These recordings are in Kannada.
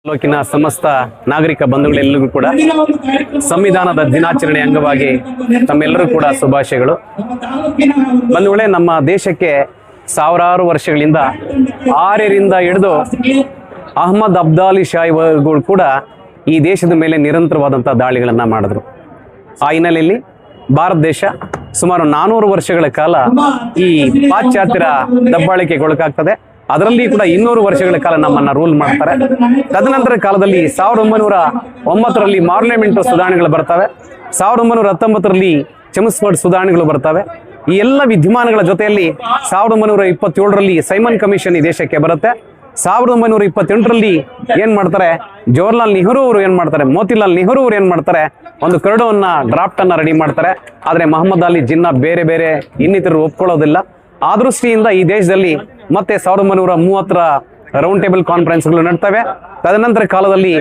ತಾಲೂಕಿನ ಸಮಸ್ತ ನಾಗರಿಕ ಬಂಧುಗಳೆಲ್ಲರಿಗೂ ಕೂಡ ಸಂವಿಧಾನದ ದಿನಾಚರಣೆ ಅಂಗವಾಗಿ ತಮ್ಮೆಲ್ಲರೂ ಕೂಡ ಶುಭಾಶಯಗಳು. ಬಂಧುಗಳೇ, ನಮ್ಮ ದೇಶಕ್ಕೆ ಸಾವಿರಾರು ವರ್ಷಗಳಿಂದ ಆರ್ಯರಿಂದ ಹಿಡಿದು ಅಹಮದ್ ಅಬ್ದಾಲಿ ಶಾಹಿವರೆಗೂ ಕೂಡ ಈ ದೇಶದ ಮೇಲೆ ನಿರಂತರವಾದಂಥ ದಾಳಿಗಳನ್ನು ಮಾಡಿದ್ರು. ಆ ಹಿನ್ನೆಲೆಯಲ್ಲಿ ಭಾರತ ದೇಶ ಸುಮಾರು 400 ವರ್ಷಗಳ ಕಾಲ ಈ ಪಾಶ್ಚಾತ್ಯರ ದಬ್ಬಾಳಿಕೆಗೊಳಗಾಗ್ತದೆ. ಅದರಲ್ಲಿ ಕೂಡ 200 ವರ್ಷಗಳ ಕಾಲ ನಮ್ಮನ್ನ ರೂಲ್ ಮಾಡ್ತಾರೆ. ತದನಂತರ ಕಾಲದಲ್ಲಿ 1909ರಲ್ಲಿ ಪಾರ್ಲಿಮೆಂಟ್ ಸುಧಾರಣೆಗಳು ಬರ್ತವೆ. 1919ರಲ್ಲಿ ಚೆಮ್ಸ್ಫರ್ಡ್ ಸುಧಾರಣೆಗಳು ಬರ್ತವೆ. ಈ ಎಲ್ಲ ವಿದ್ಯಮಾನಗಳ ಜೊತೆಯಲ್ಲಿ 1927ರಲ್ಲಿ ಸೈಮನ್ ಕಮಿಷನ್ ಈ ದೇಶಕ್ಕೆ ಬರುತ್ತೆ. 1928ರಲ್ಲಿ ಏನ್ ಮಾಡ್ತಾರೆ, ಜವಾಹರ್ಲಾಲ್ ನೆಹರು ಅವರು ಏನ್ ಮಾಡ್ತಾರೆ, ಮೋತಿಲಾಲ್ ನೆಹರು ಅವರು ಏನ್ ಮಾಡ್ತಾರೆ, ಒಂದು ಕರಡವನ್ನ ಡ್ರಾಫ್ಟ್ ಅನ್ನ ರೆಡಿ ಮಾಡ್ತಾರೆ. ಆದ್ರೆ ಮೊಹಮ್ಮದ್ ಅಲಿ ಜಿನ್ನಾ ಬೇರೆ ಬೇರೆ ಇನ್ನಿತರರು ಒಪ್ಕೊಳ್ಳೋದಿಲ್ಲ. ಆ ದೃಷ್ಟಿಯಿಂದ ಈ ದೇಶದಲ್ಲಿ ಮತ್ತೆ 1930ರ ರೌಂಡ್ ಟೇಬಲ್ ಕಾನ್ಫರೆನ್ಸ್ಗಳು ನಡ್ತವೆ. ತದನಂತರ ಕಾಲದಲ್ಲಿ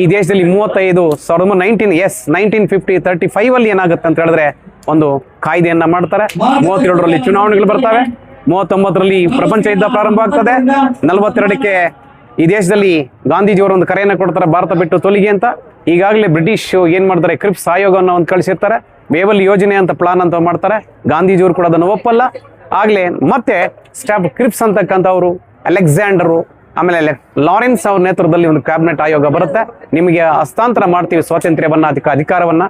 ಈ ದೇಶದಲ್ಲಿ 1935 ಅಲ್ಲಿ ಏನಾಗುತ್ತೆ ಅಂತ ಹೇಳಿದ್ರೆ ಒಂದು ಕಾಯ್ದೆಯನ್ನ ಮಾಡ್ತಾರೆ. 37ರಲ್ಲಿ ಚುನಾವಣೆಗಳು ಬರ್ತವೆ. 39ರಲ್ಲಿ ಪ್ರಪಂಚ ಯುದ್ಧ ಪ್ರಾರಂಭ ಆಗ್ತದೆ. 42ಕ್ಕೆ ಈ ದೇಶದಲ್ಲಿ ಗಾಂಧೀಜಿಯವರು ಒಂದು ಕರೆಯನ್ನು ಕೊಡ್ತಾರೆ, ಭಾರತ ಬಿಟ್ಟು ತೊಲಗಿ ಅಂತ. ಈಗಾಗಲೇ ಬ್ರಿಟಿಷ್ ಏನ್ ಮಾಡ್ತಾರೆ, ಕ್ರಿಪ್ಸ್ ಆಯೋಗವನ್ನು ಒಂದು ಕಳಿಸಿರ್ತಾರೆ. ಬೇವಲ್ ಯೋಜನೆ ಅಂತ ಪ್ಲಾನ್ ಅಂತ ಮಾಡ್ತಾರೆ. ಗಾಂಧೀಜಿಯವರು ಕೂಡ ಅದನ್ನು ಒಪ್ಪಲ್ಲ. ಆಗ್ಲೇ ಮತ್ತೆ ಸ್ಟಾಫ್ ಕ್ರಿಪ್ಸ್ ಅಂತಕ್ಕಂಥವ್ರು, ಅಲೆಕ್ಸಾಂಡರು, ಆಮೇಲೆ ಲಾರೆನ್ಸ್ ಅವ್ರ ನೇತೃತ್ವದಲ್ಲಿ ಒಂದು ಕ್ಯಾಬಿನೆಟ್ ಆಯೋಗ ಬರುತ್ತೆ. ನಿಮಗೆ ಹಸ್ತಾಂತರ ಮಾಡ್ತೀವಿ ಸ್ವಾತಂತ್ರ್ಯವನ್ನ, ಅಧಿಕಾರವನ್ನ,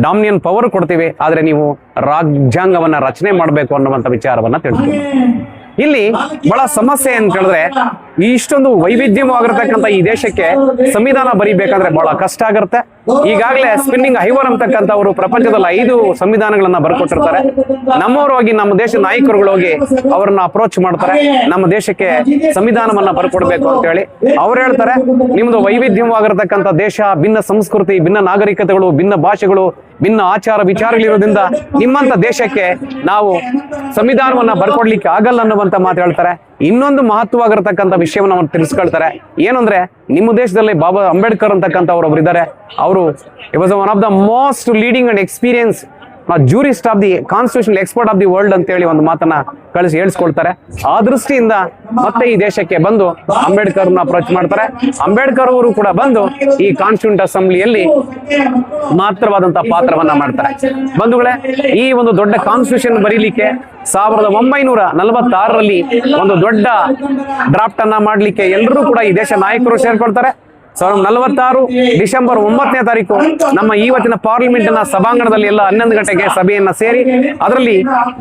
ಡಾಮಿನಿಯನ್ ಪವರ್ ಕೊಡ್ತೀವಿ, ಆದ್ರೆ ನೀವು ರಾಜ್ಯಾಂಗವನ್ನ ರಚನೆ ಮಾಡಬೇಕು ಅನ್ನುವಂಥ ವಿಚಾರವನ್ನ ತಿಳಿಸ್ತೀವಿ. ಇಲ್ಲಿ ಬಹಳ ಸಮಸ್ಯೆ ಅಂತ ಹೇಳಿದ್ರೆ, ಇಷ್ಟೊಂದು ವೈವಿಧ್ಯವಾಗಿರ್ತಕ್ಕಂಥ ಈ ದೇಶಕ್ಕೆ ಸಂವಿಧಾನ ಬರೀಬೇಕಂದ್ರೆ ಬಹಳ ಕಷ್ಟ ಆಗಿರುತ್ತೆ. ಈಗಾಗಲೇ ಸ್ಪಿನ್ನಿಂಗ್ ಐವರ್ ಅಂತಕ್ಕಂಥವ್ರು ಪ್ರಪಂಚದಲ್ಲಿ 5 ಸಂವಿಧಾನಗಳನ್ನ ಬರ್ಕೊಟ್ಟಿರ್ತಾರೆ. ನಮ್ಮವರು ಹೋಗಿ, ನಮ್ಮ ದೇಶದ ನಾಯಕರುಗಳು ಹೋಗಿ ಅವ್ರನ್ನ ಅಪ್ರೋಚ್ ಮಾಡ್ತಾರೆ, ನಮ್ಮ ದೇಶಕ್ಕೆ ಸಂವಿಧಾನವನ್ನ ಬರ್ಕೊಡ್ಬೇಕು ಅಂತ ಹೇಳಿ. ಅವ್ರು ಹೇಳ್ತಾರೆ, ನಿಮ್ದು ವೈವಿಧ್ಯವಾಗಿರ್ತಕ್ಕಂಥ ದೇಶ, ಭಿನ್ನ ಸಂಸ್ಕೃತಿ, ಭಿನ್ನ ನಾಗರಿಕತೆಗಳು, ಭಿನ್ನ ಭಾಷೆಗಳು, ಭಿನ್ನ ಆಚಾರ ವಿಚಾರಗಳಿರೋದ್ರಿಂದ ನಿಮ್ಮಂತ ದೇಶಕ್ಕೆ ನಾವು ಸಂವಿಧಾನವನ್ನ ಬರ್ಕೊಡ್ಲಿಕ್ಕೆ ಆಗಲ್ಲ ಅನ್ನುವಂತ ಮಾತು ಹೇಳ್ತಾರೆ. ಇನ್ನೊಂದು ಮಹತ್ವವಾಗಿರತಕ್ಕಂಥ ವಿಷಯವನ್ನು ಅವ್ರು ತಿಳಿಸ್ಕೊಳ್ತಾರೆ. ಏನು ಅಂದ್ರೆ, ನಿಮ್ಮ ದೇಶದಲ್ಲಿ ಬಾಬಾ ಅಂಬೇಡ್ಕರ್ ಅಂತಕ್ಕಂಥವ್ರು ಒಬ್ರು ಇದ್ದಾರೆ. ಅವರು was one of the most leading and experience jurist of the constitutional expert of the world ಅಂತ ಹೇಳಿ ಒಂದು ಮಾತನ್ನ ಹೇಳ್ಸ್ಕೊಳ್ತಾರೆ. ಆ ದೃಷ್ಟಿಯಿಂದ ಮತ್ತೆ ಈ ದೇಶಕ್ಕೆ ಬಂದು ಅಂಬೇಡ್ಕರ್ನ ಅಪ್ರೋಚ್ ಮಾಡ್ತಾರೆ. ಅಂಬೇಡ್ಕರ್ ಅವರು ಕೂಡ ಬಂದು ಈ ಕಾನ್ಸ್ಟಿಟ್ಯೂಂಟ್ ಅಸೆಂಬ್ಲಿಯಲ್ಲಿ ಮಾತ್ರವಾದಂತಹ ಪಾತ್ರವನ್ನ ಮಾಡ್ತಾರೆ. ಬಂಧುಗಳೇ, ಈ ಒಂದು ದೊಡ್ಡ ಕಾನ್ಸ್ಟಿಟ್ಯೂಷನ್ ಬರೀಲಿಕ್ಕೆ 1946ರಲ್ಲಿ ಒಂದು ದೊಡ್ಡ ಡ್ರಾಫ್ಟ್ ಅನ್ನ ಮಾಡ್ಲಿಕ್ಕೆ ಎಲ್ಲರೂ ಕೂಡ ಈ ದೇಶ ನಾಯಕರು ಸೇರ್ಕೊಳ್ತಾರೆ. 1946 ಡಿಸೆಂಬರ್ 9ನೇ ತಾರೀಕು ನಮ್ಮ ಇವತ್ತಿನ ಪಾರ್ಲಿಮೆಂಟ್ನ ಸಭಾಂಗಣದಲ್ಲಿ ಎಲ್ಲ 11 ಗಂಟೆಗೆ ಸಭೆಯನ್ನ ಸೇರಿ ಅದರಲ್ಲಿ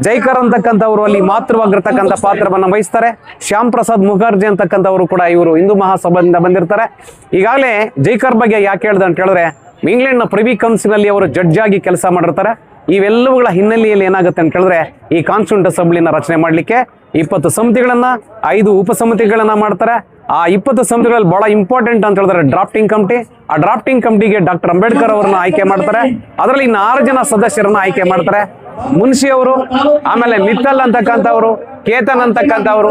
ಜೈಕರ್ ಅಂತಕ್ಕಂಥವ್ರು ಅಲ್ಲಿ ಮಾತೃವಾಗಿರ್ತಕ್ಕಂಥ ಪಾತ್ರವನ್ನ ವಹಿಸ್ತಾರೆ. ಶ್ಯಾಮ್ ಪ್ರಸಾದ್ ಮುಖರ್ಜಿ ಅಂತಕ್ಕಂಥವ್ರು ಕೂಡ ಇವರು ಹಿಂದೂ ಮಹಾಸಭಾದಿಂದ ಬಂದಿರ್ತಾರೆ. ಈಗಾಗಲೇ ಜೈಕರ್ ಬಗ್ಗೆ ಯಾಕೆ ಹೇಳ್ದೆ ಅಂತ ಹೇಳಿದ್ರೆ, ಇಂಗ್ಲೆಂಡ್ನ ಪ್ರಿವಿ ಕೌನ್ಸಿಲ್ ನಲ್ಲಿ ಅವರು ಜಡ್ಜ್ ಆಗಿ ಕೆಲಸ ಮಾಡಿರ್ತಾರೆ. ಇವೆಲ್ಲವುಗಳ ಹಿನ್ನೆಲೆಯಲ್ಲಿ ಏನಾಗುತ್ತೆ ಅಂತ ಹೇಳಿದ್ರೆ, ಈ ಕಾನ್ಸ್ಟಿಟ್ಯೂಂಟ್ ಅಸೆಂಬ್ಲಿನ ರಚನೆ ಮಾಡ್ಲಿಕ್ಕೆ 20 ಸಮಿತಿಗಳನ್ನ, 5 ಉಪಸಮಿತಿಗಳನ್ನ ಮಾಡ್ತಾರೆ. ಆ 20 ಸಮಿತಿಗಳಲ್ಲಿ ಬಹಳ ಇಂಪಾರ್ಟೆಂಟ್ ಅಂತ ಹೇಳಿದ್ರೆ ಡ್ರಾಫ್ಟಿಂಗ್ ಕಮಿಟಿ. ಆ ಡ್ರಾಫ್ಟಿಂಗ್ ಕಮಿಟಿಗೆ ಡಾಕ್ಟರ್ ಅಂಬೇಡ್ಕರ್ ಅವರನ್ನ ಆಯ್ಕೆ ಮಾಡ್ತಾರೆ. ಅದರಲ್ಲಿ 4 ಜನ ಸದಸ್ಯರನ್ನ ಆಯ್ಕೆ ಮಾಡ್ತಾರೆ. ಮುನ್ಷಿ ಅವರು, ಆಮೇಲೆ ಮಿತ್ತಲ್ ಅಂತಕ್ಕಂಥವ್ರು, ಕೇತನ್ ಅಂತಕ್ಕಂಥವ್ರು,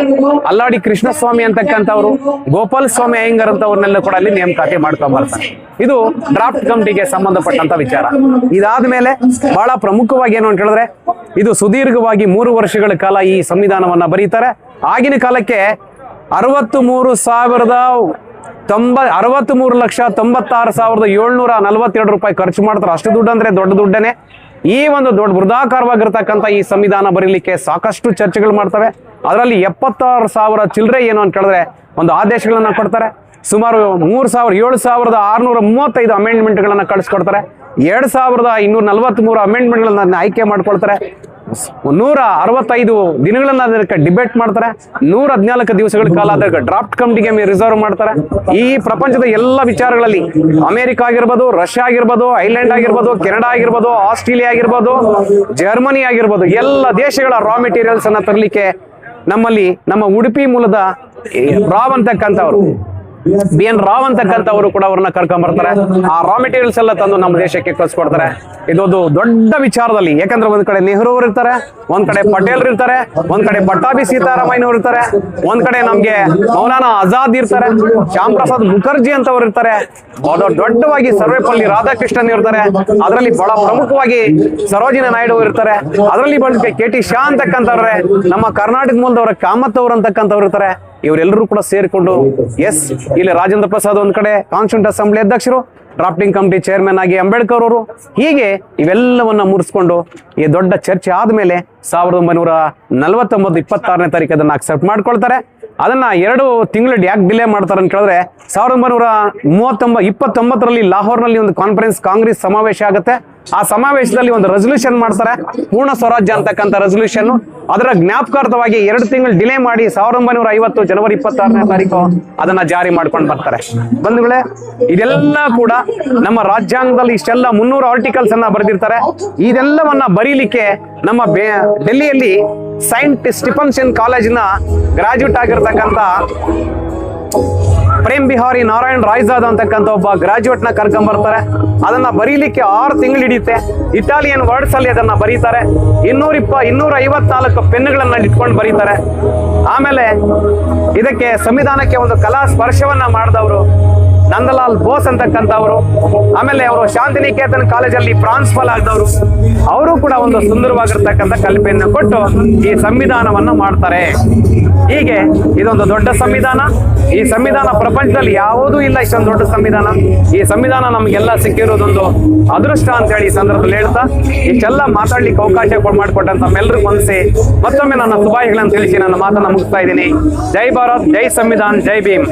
ಅಲ್ಲಾಡಿ ಕೃಷ್ಣಸ್ವಾಮಿ ಅಂತಕ್ಕಂಥವ್ರು, ಗೋಪಾಲ್ ಸ್ವಾಮಿ ಅಯ್ಯಂಗರ್ ಅಂತವ್ರನ್ನೆಲ್ಲ ಕೂಡ ಅಲ್ಲಿ ನೇಮಕಾತಿ ಮಾಡ್ಕೊಂಡ್ ಬರ್ತಾರೆ. ಇದು ಡ್ರಾಫ್ಟ್ ಕಮಿಟಿಗೆ ಸಂಬಂಧಪಟ್ಟಂತ ವಿಚಾರ. ಇದಾದ್ಮೇಲೆ ಬಹಳ ಪ್ರಮುಖವಾಗಿ ಏನು ಅಂತ ಹೇಳಿದ್ರೆ, ಇದು ಸುದೀರ್ಘವಾಗಿ 3 ವರ್ಷಗಳ ಕಾಲ ಈ ಸಂವಿಧಾನವನ್ನ ಬರೀತಾರೆ. ಆಗಿನ ಕಾಲಕ್ಕೆ 63,96,742 ರೂಪಾಯಿ ಖರ್ಚು ಮಾಡ್ತಾರೆ. ಅಷ್ಟು ದುಡ್ಡು ಅಂದ್ರೆ ದೊಡ್ಡ ದುಡ್ಡನೆ. ಈ ಒಂದು ದೊಡ್ಡ ಬೃಹದಾಕಾರವಾಗಿರ್ತಕ್ಕಂಥ ಈ ಸಂವಿಧಾನ ಬರೀಲಿಕ್ಕೆ ಸಾಕಷ್ಟು ಚರ್ಚೆಗಳು ಮಾಡ್ತವೆ. ಅದರಲ್ಲಿ 76,000 ಚಿಲ್ಲರೆ ಏನು ಅಂತ ಹೇಳಿದ್ರೆ ಒಂದು ಆದೇಶಗಳನ್ನ ಕೊಡ್ತಾರೆ. ಸುಮಾರು 7,635 ಅಮೆಂಡ್ಮೆಂಟ್ಗಳನ್ನ ಕಳಿಸ್ಕೊಡ್ತಾರೆ. 2,243 ಅಮೆಂಡ್ಮೆಂಟ್ಗಳನ್ನ ಆಯ್ಕೆ ಮಾಡ್ಕೊಳ್ತಾರೆ. 165 ದಿನಗಳನ್ನ ಅದಕ್ಕೆ ಡಿಬೇಟ್ ಮಾಡ್ತಾರೆ. 114 ದಿವಸಗಳ ಕಾಲ ಅದಕ್ಕೆ ಡ್ರಾಫ್ಟ್ ಕಮಿಟಿಗೆ ರಿಸರ್ವ್ ಮಾಡ್ತಾರೆ. ಈ ಪ್ರಪಂಚದ ಎಲ್ಲ ವಿಚಾರಗಳಲ್ಲಿ ಅಮೆರಿಕ ಆಗಿರ್ಬೋದು, ರಷ್ಯಾ ಆಗಿರ್ಬೋದು, ಐಲ್ಯಾಂಡ್ ಆಗಿರ್ಬೋದು, ಕೆನಡಾ ಆಗಿರ್ಬೋದು, ಆಸ್ಟ್ರೇಲಿಯಾ ಆಗಿರ್ಬೋದು, ಜರ್ಮನಿ ಆಗಿರ್ಬೋದು, ಎಲ್ಲ ದೇಶಗಳ ರಾ ಮೆಟೀರಿಯಲ್ಸ್ ಅನ್ನ ತರಲಿಕ್ಕೆ ನಮ್ಮಲ್ಲಿ ನಮ್ಮ ಉಡುಪಿ ಮೂಲದ ರಾವ್ ಅಂತಕ್ಕಂಥವ್ರು, BN ರಾವ್ ಅಂತಕ್ಕಂಥವ್ರು ಕೂಡ ಅವ್ರನ್ನ ಕರ್ಕೊಂಡ್ ಬರ್ತಾರೆ. ಆ ರಾ ಮೆಟೀರಿಯಲ್ಸ್ ಎಲ್ಲ ತಂದು ನಮ್ಮ ದೇಶಕ್ಕೆ ಕಳಿಸ್ಕೊಡ್ತಾರೆ. ಇದೊಂದು ದೊಡ್ಡ ವಿಚಾರದಲ್ಲಿ, ಯಾಕಂದ್ರೆ ಒಂದ್ ಕಡೆ ನೆಹರು ಅವರು ಇರ್ತಾರೆ, ಒಂದ್ ಕಡೆ ಪಟೇಲ್ ಇರ್ತಾರೆ, ಒಂದ್ ಕಡೆ ಪಟ್ಟಾಭಿ ಸೀತಾರಾಮಯ್ಯನವ್ರು ಇರ್ತಾರೆ, ಒಂದ್ ಕಡೆ ನಮ್ಗೆ ಮೌಲಾನಾ ಆಜಾದ್ ಇರ್ತಾರೆ, ಶ್ಯಾಮ್ ಪ್ರಸಾದ್ ಮುಖರ್ಜಿ ಅಂತವ್ರು ಇರ್ತಾರೆ, ದೊಡ್ಡವಾಗಿ ಸರ್ವೇಪಲ್ಲಿ ರಾಧಾಕೃಷ್ಣನ್ ಇರ್ತಾರೆ. ಅದರಲ್ಲಿ ಬಹಳ ಪ್ರಮುಖವಾಗಿ ಸರೋಜಿನಿ ನಾಯ್ಡು ಇರ್ತಾರೆ. ಅದರಲ್ಲಿ ಬಂದ KT ಶಾ ಅಂತಕ್ಕಂಥವ್ರೆ, ನಮ್ಮ ಕರ್ನಾಟಕ ಮೂಲದವರ ಕಾಮತ್ ಅವ್ರು ಅಂತಕ್ಕಂಥವ್ರು ಇರ್ತಾರೆ. ಇವರೆಲ್ಲರೂ ಕೂಡ ಸೇರಿಕೊಂಡು ಇಲ್ಲಿ ರಾಜೇಂದ್ರ ಪ್ರಸಾದ್ ಒಂದ್ ಕಡೆ, ಕಾನ್ಸ್ಟಿಟ್ಯೂಂಟ್ ಅಸೆಂಬ್ಲಿ ಅಧ್ಯಕ್ಷರು, ಡ್ರಾಫ್ಟಿಂಗ್ ಕಮಿಟಿ ಚೇರ್ಮನ್ ಆಗಿ ಅಂಬೇಡ್ಕರ್ ಅವರು, ಹೀಗೆ ಇವೆಲ್ಲವನ್ನ ಮುರಿಸ್ಕೊಂಡು ಈ ದೊಡ್ಡ ಚರ್ಚೆ ಆದ್ಮೇಲೆ 1949 26ನೇ ತಾರೀಕು ಅದನ್ನ ಅಕ್ಸೆಪ್ಟ್ ಮಾಡ್ಕೊಳ್ತಾರೆ. ಅದನ್ನ 2 ತಿಂಗಳು ಯಾಕೆ ಡಿಲೇ ಮಾಡ್ತಾರೆ ಅಂತ ಕೇಳಿದ್ರೆ 1929 ಲಾಹೋರ್ನಲ್ಲಿ ಒಂದು ಕಾಂಗ್ರೆಸ್ ಸಮಾವೇಶ ಆಗುತ್ತೆ. ಆ ಸಮಾವೇಶದಲ್ಲಿ ಒಂದು ರೆಸಲ್ಯೂಷನ್ ಮಾಡ್ತಾರೆ, ಪೂರ್ಣ ಸ್ವರಾಜ್ಯ ಅಂತಕ್ಕಂಥ ರೆಸಲ್ಯೂಷನ್. ಅದರ ಜ್ಞಾಪಕಾರ್ಥವಾಗಿ 2 ತಿಂಗಳು ಡಿಲೇ ಮಾಡಿ 1950 ಜನವರಿ 26ನೇ ತಾರೀಕು ಅದನ್ನ ಜಾರಿ ಮಾಡ್ಕೊಂಡು ಬರ್ತಾರೆ. ಬಂಧುಗಳೇ, ಇದೆಲ್ಲ ಕೂಡ ನಮ್ಮ ರಾಜ್ಯಾಂಗದಲ್ಲಿ ಇಷ್ಟೆಲ್ಲ 300 ಆರ್ಟಿಕಲ್ಸ್ ಅನ್ನ ಬರೆದಿರ್ತಾರೆ. ಇದೆಲ್ಲವನ್ನ ಬರೀಲಿಕ್ಕೆ ನಮ್ಮ ಡೆಲ್ಲಿಯಲ್ಲಿ ಸೈಂಟ್ ಸ್ಟಿಫನ್ಸನ್ ಕಾಲೇಜಿನ ಗ್ರಾಜ್ಯುಯೇಟ್ ಆಗಿರ್ತಕ್ಕಂಥ ಪ್ರೇಮ್ ಬಿಹಾರಿ ನಾರಾಯಣ್ ರಾಯ್ಜಾದ್ ಅಂತಕ್ಕಂಥ ಒಬ್ಬ ಗ್ರಾಜ್ಯುಯೇಟ್ ನ ಕರ್ಕೊಂಡ್ ಬರ್ತಾರೆ. ಅದನ್ನ ಬರೀಲಿಕ್ಕೆ 6 ತಿಂಗಳು ಹಿಡಿಯುತ್ತೆ. ಇಟಾಲಿಯನ್ ವರ್ಡ್ಸ್ ಅಲ್ಲಿ ಅದನ್ನ ಬರೀತಾರೆ. 254 ಪೆನ್ನುಗಳನ್ನ ಇಟ್ಕೊಂಡು ಬರೀತಾರೆ. ಆಮೇಲೆ ಇದಕ್ಕೆ ಸಂವಿಧಾನಕ್ಕೆ ಒಂದು ಕಲಾ ಸ್ಪರ್ಶವನ್ನ ಮಾಡಿದವರು ನಂದಲಾಲ್ ಬೋಸ್ ಅಂತಕ್ಕಂಥವ್ರು. ಆಮೇಲೆ ಅವರು ಶಾಂತಿನಿಕೇತನ್ ಕಾಲೇಜಲ್ಲಿ ಪ್ರಾನ್ಸಿಪಲ್ ಆಗಿದವರು. ಅವರು ಕೂಡ ಒಂದು ಸುಂದರವಾಗಿರ್ತಕ್ಕಂಥ ಕಲ್ಪನೆಯನ್ನು ಕೊಟ್ಟು ಈ ಸಂವಿಧಾನವನ್ನ ಮಾಡ್ತಾರೆ. ಹೀಗೆ ಇದೊಂದು ದೊಡ್ಡ ಸಂವಿಧಾನ. ಈ ಸಂವಿಧಾನ ಪ್ರಪಂಚದಲ್ಲಿ ಯಾವುದೂ ಇಲ್ಲ ಇಷ್ಟೊಂದು ದೊಡ್ಡ ಸಂವಿಧಾನ. ಈ ಸಂವಿಧಾನ ನಮಗೆಲ್ಲ ಸಿಕ್ಕಿರೋದೊಂದು ಅದೃಷ್ಟ ಅಂತ ಹೇಳಿ ಈ ಸಂದರ್ಭದಲ್ಲಿ ಹೇಳ್ತಾ, ಇಷ್ಟೆಲ್ಲ ಮಾತಾಡ್ಲಿಕ್ಕೆ ಅವಕಾಶ ಮಾಡಿಕೊಟ್ಟಂತ ತಮ್ಮೆಲ್ಲರಿಗೂ ಹೊಂದಿಸಿ ಮತ್ತೊಮ್ಮೆ ನನ್ನ ಶುಭಾಶಯಗಳನ್ನು ತಿಳಿಸಿ ನನ್ನ ಮಾತನ್ನ ಮುಗಿಸ್ತಾ ಇದ್ದೀನಿ. ಜೈ ಭಾರತ್, ಜೈ ಸಂವಿಧಾನ್, ಜೈ ಭೀಮ್.